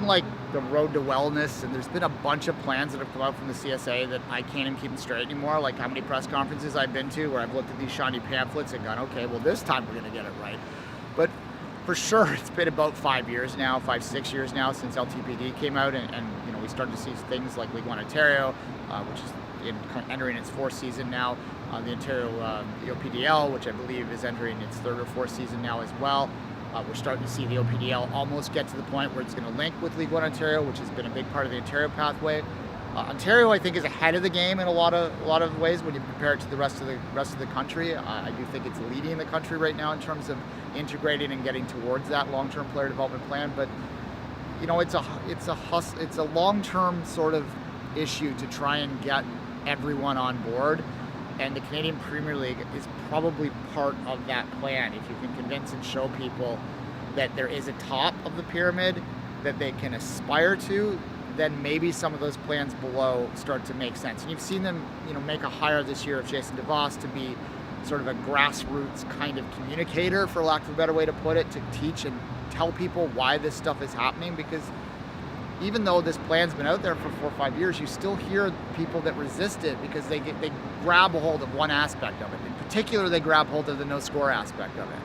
like the road to wellness, and there's been a bunch of plans that have come out from the CSA that I can't even keep them straight anymore. Like how many press conferences I've been to where I've looked at these shiny pamphlets and gone, okay, well this time we're going to get it right. But for sure, it's been about 5 years now, 6 years now since LTPD came out, and we started to see things like League One Ontario, which is entering its fourth season now. The Ontario OPDL, which I believe is entering its third or fourth season now as well. We're starting to see the OPDL almost get to the point where it's going to link with League One Ontario, which has been a big part of the Ontario pathway. Ontario, I think, is ahead of the game in a lot of ways when you compare it to the rest of the country. I do think it's leading the country right now in terms of integrating and getting towards that long-term player development plan. But it's a long-term sort of issue to try and get everyone on board. And the Canadian Premier League is probably part of that plan. If you can convince and show people that there is a top of the pyramid that they can aspire to, then maybe some of those plans below start to make sense. And you've seen them, make a hire this year of Jason DeVos to be sort of a grassroots kind of communicator, for lack of a better way to put it, to teach and tell people why this stuff is happening. Because even though this plan's been out there for 4 or 5 years, you still hear people that resist it because they grab a hold of one aspect of it. In particular, they grab hold of the no score aspect of it,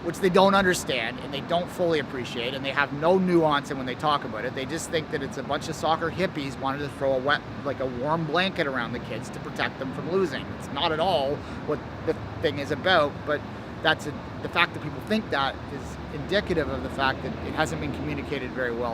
which they don't understand and they don't fully appreciate, and they have no nuance in when they talk about it. They just think that it's a bunch of soccer hippies wanted to throw a warm blanket around the kids to protect them from losing. It's not at all what the thing is about, but the fact that people think that is indicative of the fact that it hasn't been communicated very well.